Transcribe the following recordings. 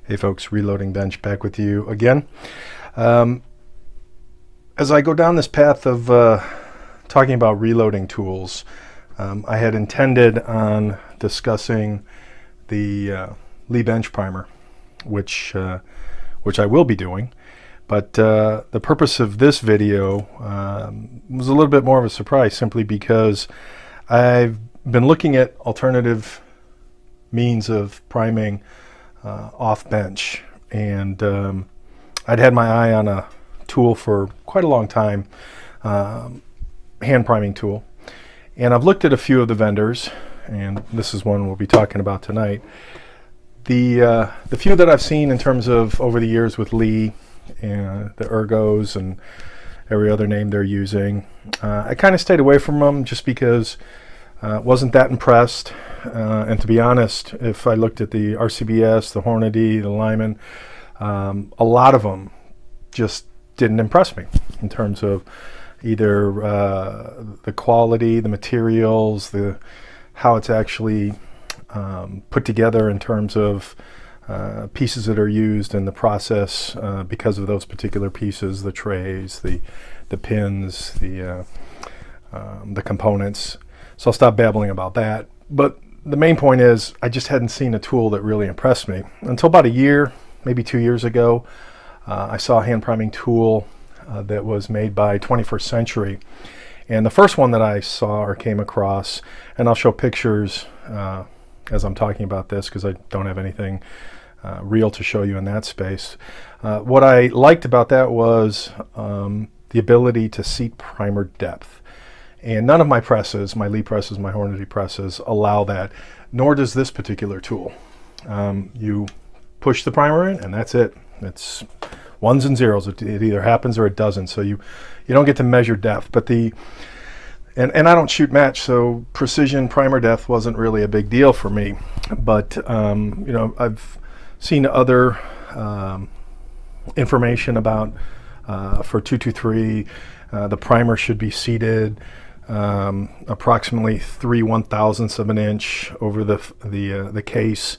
Hey folks, Reloading Bench back with you again. As I go down this path of talking about reloading tools, I had intended on discussing the Lee Bench Primer, which I will be doing. But the purpose of this video was a little bit more of a surprise, simply because I've been looking at alternative means of priming off bench, and I'd had my eye on a tool for quite a long time, hand priming tool, and I've looked at a few of the vendors, and this is one we'll be talking about tonight. The few that I've seen in terms of over the years with Lee and the Ergos and every other name they're using, I kind of stayed away from them just because wasn't that impressed, and to be honest, if I looked at the RCBS, the Hornady, the Lyman, a lot of them just didn't impress me in terms of either the quality, the materials, how it's actually put together in terms of pieces that are used in the process because of those particular pieces, the trays, the pins, the components. So I'll stop babbling about that. But the main point is I just hadn't seen a tool that really impressed me until about a year, maybe 2 years ago. I saw a hand priming tool that was made by 21st Century. And the first one that I saw or came across, and I'll show pictures as I'm talking about this because I don't have anything real to show you in that space. What I liked about that was the ability to seat primer depth. And none of my presses, my Lee presses, my Hornady presses, allow that, nor does this particular tool. You push the primer in and that's it. It's ones and zeros. It either happens or it doesn't. So you don't get to measure depth. But and I don't shoot match, so precision primer depth wasn't really a big deal for me. But I've seen other information about for 223, the primer should be seated approximately 3/1000ths of an inch over the case,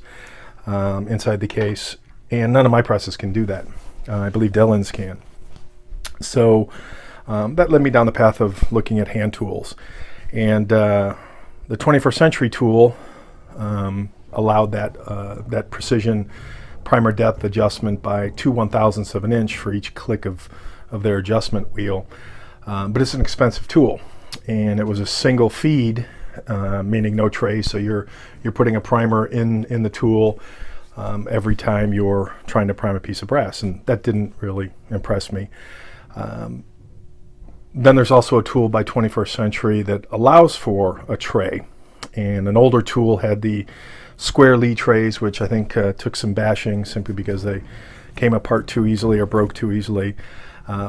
inside the case, and none of my presses can do that. I believe Dillon's can. So that led me down the path of looking at hand tools, and the 21st Century tool allowed that precision primer depth adjustment by 2/1000ths of an inch for each click of their adjustment wheel. But it's an expensive tool, and it was a single feed, meaning no tray. So you're putting a primer in the tool every time you're trying to prime a piece of brass, and that didn't really impress me. Then there's also a tool by 21st Century that allows for a tray, and an older tool had the square Lee trays, which I think took some bashing simply because they came apart too easily or broke too easily.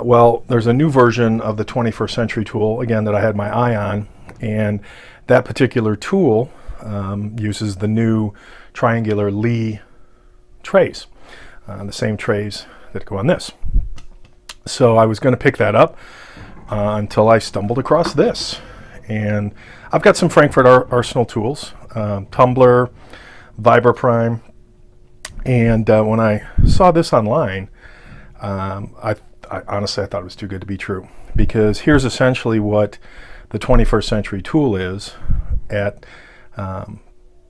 Well, there's a new version of the 21st Century tool, again, that I had my eye on, and that particular tool uses the new triangular Lee trays, the same trays that go on this. So I was going to pick that up until I stumbled across this. And I've got some Frankford Arsenal tools, Tumbler, Vibraprime, and when I saw this online, I honestly thought it was too good to be true, because here's essentially what the 21st Century tool is at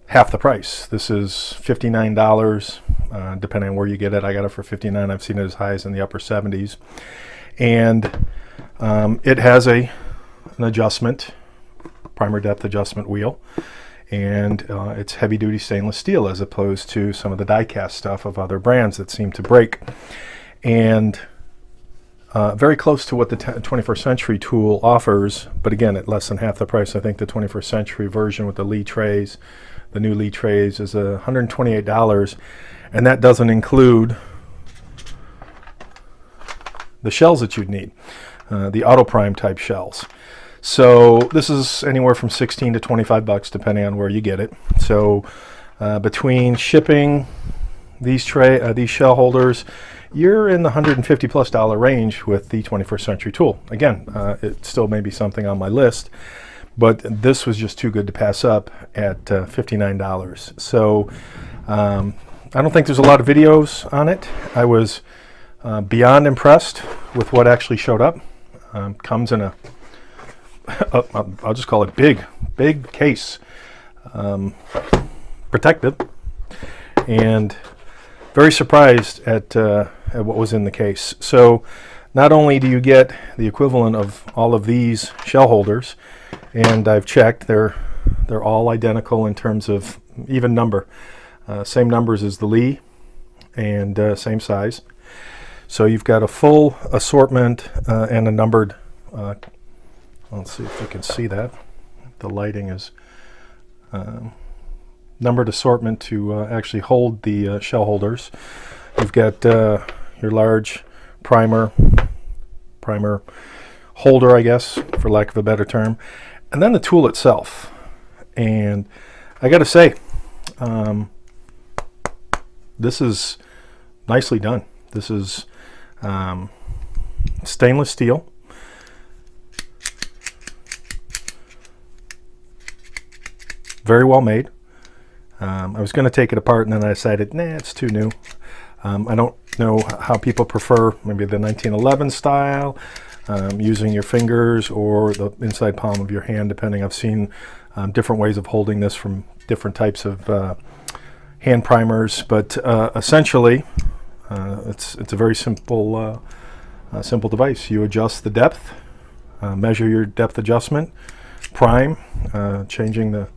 half the price. This is $59, depending on where you get it. I got it for $59. I've seen it as high as in the upper 70s, and it has an adjustment, primer depth adjustment wheel, and it's heavy duty stainless steel as opposed to some of the die cast stuff of other brands that seem to break. And very close to what the 21st Century tool offers, but again at less than half the price. I think the 21st Century version with the Lee trays, the new Lee trays, is $128, and that doesn't include the shells that you'd need, the auto prime type shells. So this is anywhere from $16 to $25 depending on where you get it. So between shipping these shell holders, you're in the $150+ range with the 21st Century tool. Again, it still may be something on my list, but this was just too good to pass up at $59. So I don't think there's a lot of videos on it. I was beyond impressed with what actually showed up. Comes in a, I'll just call it big case, protective, and very surprised at what was in the case. So not only do you get the equivalent of all of these shell holders, and I've checked, they're all identical in terms of even number, same numbers as the Lee, and same size. So you've got a full assortment and a numbered. Let's see if we can see that. The lighting is numbered assortment to actually hold the shell holders. You've got your large primer holder, I guess, for lack of a better term, and then the tool itself. And I got to say, this is nicely done. This is stainless steel. Very well made. I was going to take it apart, and then I decided, nah, it's too new. I don't know how people prefer maybe the 1911 style, using your fingers or the inside palm of your hand, depending. I've seen different ways of holding this from different types of hand primers, but essentially it's a very simple device. You adjust the depth, measure your depth adjustment, prime. Changing the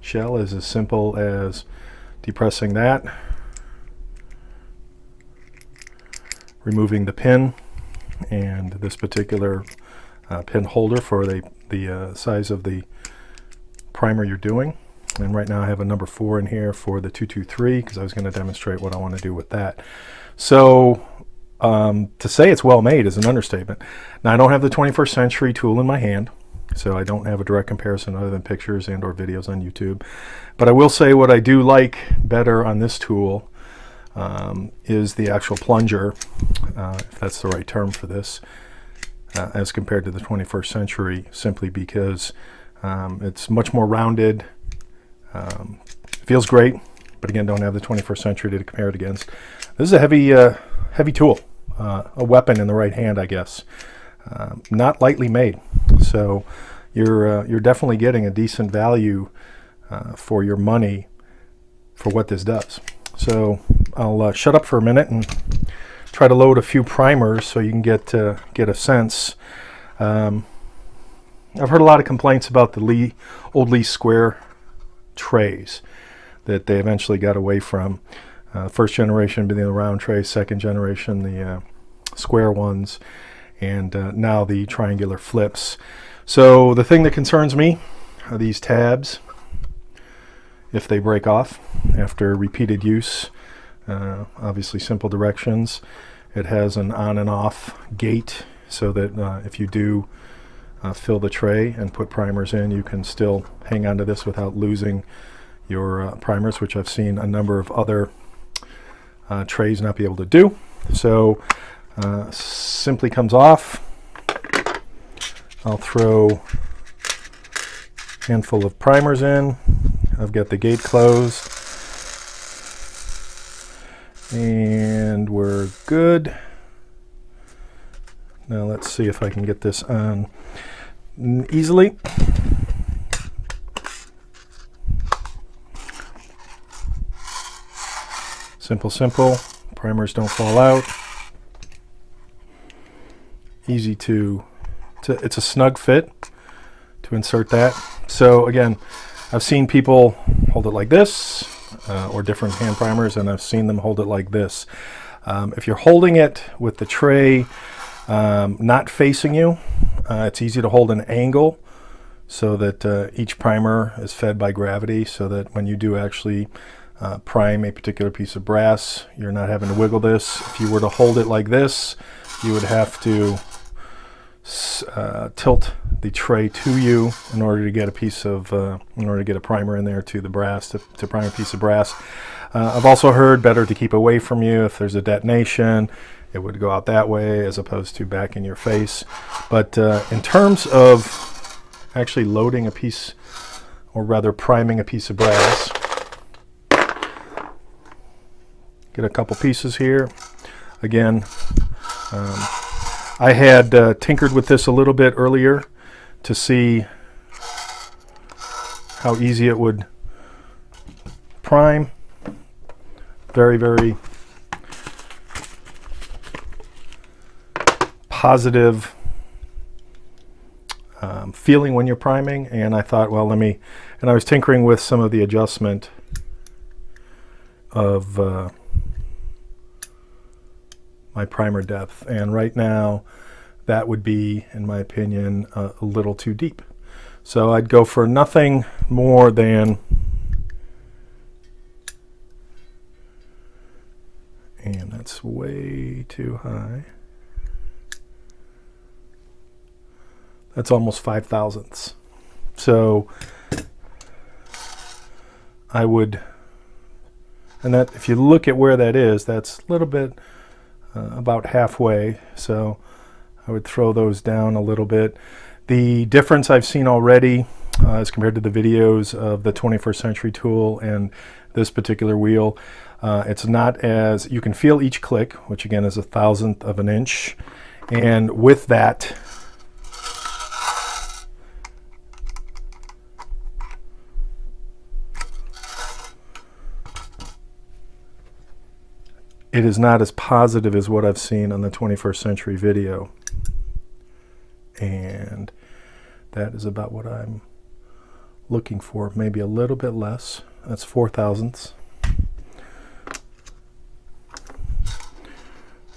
shell is as simple as depressing that, removing the pin, and this particular pin holder for the size of the primer you're doing. And right now I have a number 4 in here for the 223 because I was going to demonstrate what I want to do with that. So to say it's well made is an understatement. Now I don't have the 21st century tool in my hand, so I don't have a direct comparison other than pictures and or videos on YouTube. But I will say what I do like better on this tool is the actual plunger, if that's the right term for this, as compared to the 21st century, simply because it's much more rounded. Feels great, but again, don't have the 21st century to compare it against. This is a heavy tool, a weapon in the right hand, I guess. Not lightly made, so you're definitely getting a decent value for your money for what this does. So I'll shut up for a minute and try to load a few primers so you can get a sense. I've heard a lot of complaints about the old Lee square trays that they eventually got away from. First generation being the round tray, second generation the square ones, and now the triangular flips. So the thing that concerns me are these tabs. If they break off after repeated use, obviously simple directions. It has an on and off gate so that if you do fill the tray and put primers in, you can still hang on to this without losing your primers, which I've seen a number of other trays not be able to do. So simply comes off. I'll throw a handful of primers in. I've got the gate closed, and we're good. Now let's see if I can get this on easily. Simple. Primers don't fall out. Easy to it's a snug fit to insert that. So again, I've seen people hold it like this, or different hand primers, and I've seen them hold it like this. If you're holding it with the tray not facing you, it's easy to hold an angle so that each primer is fed by gravity, so that when you do actually prime a particular piece of brass, you're not having to wiggle this. If you were to hold it like this, you would have to tilt the tray to you in order to get a primer in there to the brass, to prime a piece of brass. I've also heard better to keep away from you. If there's a detonation, it would go out that way as opposed to back in your face. But in terms of actually loading a piece, or rather priming a piece of brass, Get a couple pieces here. Again, I had tinkered with this a little bit earlier to see how easy it would prime. Very, very positive feeling when you're priming, and I thought, well, and I was tinkering with some of the adjustment of my primer depth, and right now that would be, in my opinion, a little too deep. So I'd go for nothing more than, and that's way too high. That's almost 5/1000ths. So I would, and that, if you look at where that is, that's a little bit about halfway. So I would throw those down a little bit. The difference I've seen already as compared to the videos of the 21st Century tool and this particular wheel, it's not as, you can feel each click, which again is 1/1000th of an inch, and with that, it is not as positive as what I've seen on the 21st Century video. And that is about what I'm looking for, maybe a little bit less. That's 4/1000ths.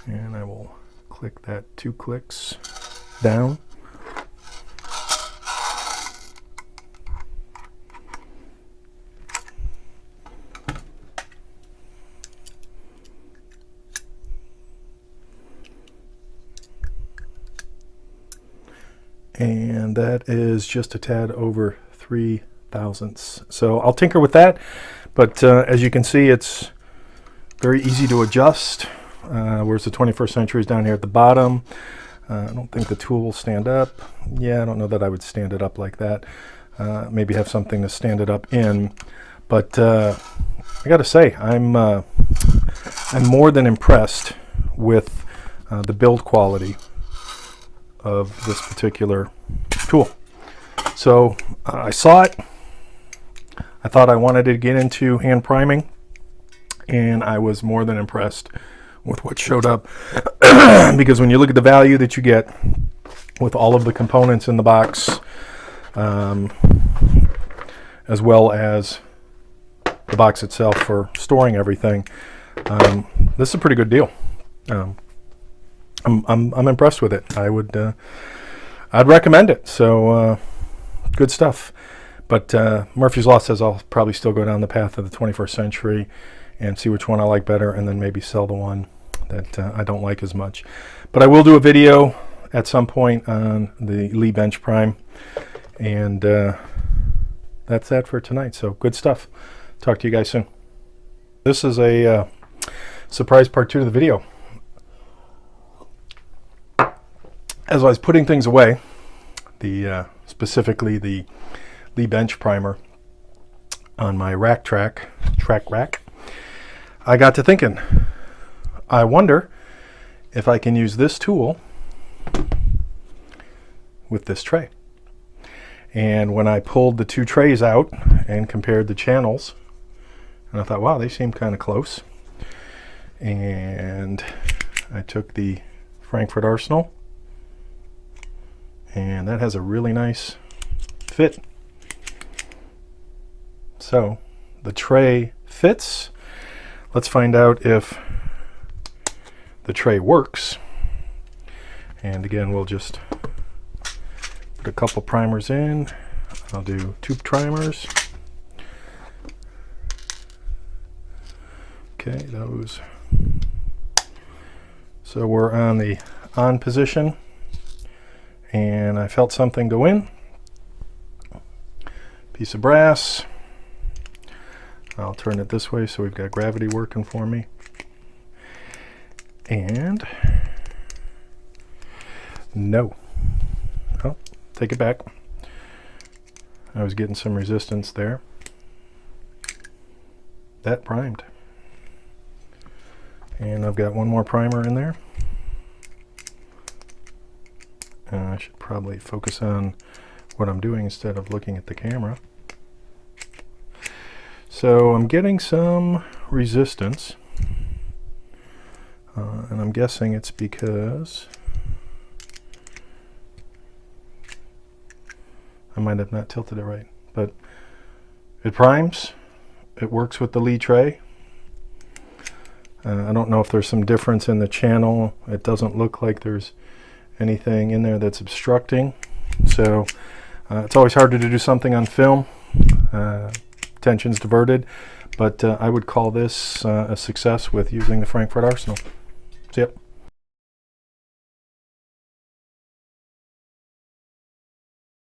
And I will click that 2 clicks down. And that is just a tad over 3/1000ths. So I'll tinker with that, but as you can see, it's very easy to adjust. Whereas the 21st Century is down here at the bottom. I don't think the tool will stand up. Yeah, I don't know that I would stand it up like that. Maybe have something to stand it up in. But I got to say, I'm more than impressed with the build quality of this particular tool. So I saw it. I thought I wanted to get into hand priming, and I was more than impressed with what showed up. Because when you look at the value that you get with all of the components in the box, as well as the box itself for storing everything, this is a pretty good deal. I'm impressed with it. I'd recommend it. So good stuff. But Murphy's Law says I'll probably still go down the path of the 21st Century and see which one I like better, and then maybe sell the one that I don't like as much. But I will do a video at some point on the Lee Bench Prime, and that's that for tonight. So good stuff. Talk to you guys soon. This is a surprise part 2 of the video. As I was putting things away, specifically the Lee Bench primer on my track rack, I got to thinking, I wonder if I can use this tool with this tray. And when I pulled the 2 trays out and compared the channels, and I thought, wow, they seem kind of close. And I took the Frankford Arsenal, and that has a really nice fit. So the tray fits. Let's find out if the tray works. And again, we'll just put a couple primers in. I'll do 2 primers. Okay, those. So we're on the on position, and I felt something go in. Piece of brass. I'll turn it this way so we've got gravity working for me. And no. Oh, take it back. I was getting some resistance there. That primed. And I've got one more primer in there. I should probably focus on what I'm doing instead of looking at the camera. So I'm getting some resistance, and I'm guessing it's because I might have not tilted it right, but it primes. It works with the lead tray. I don't know if there's some difference in the channel. It doesn't look like there's anything in there that's obstructing. So it's always hard to do something on film. Attention's diverted, but I would call this a success with using the Frankford arsenal. See ya.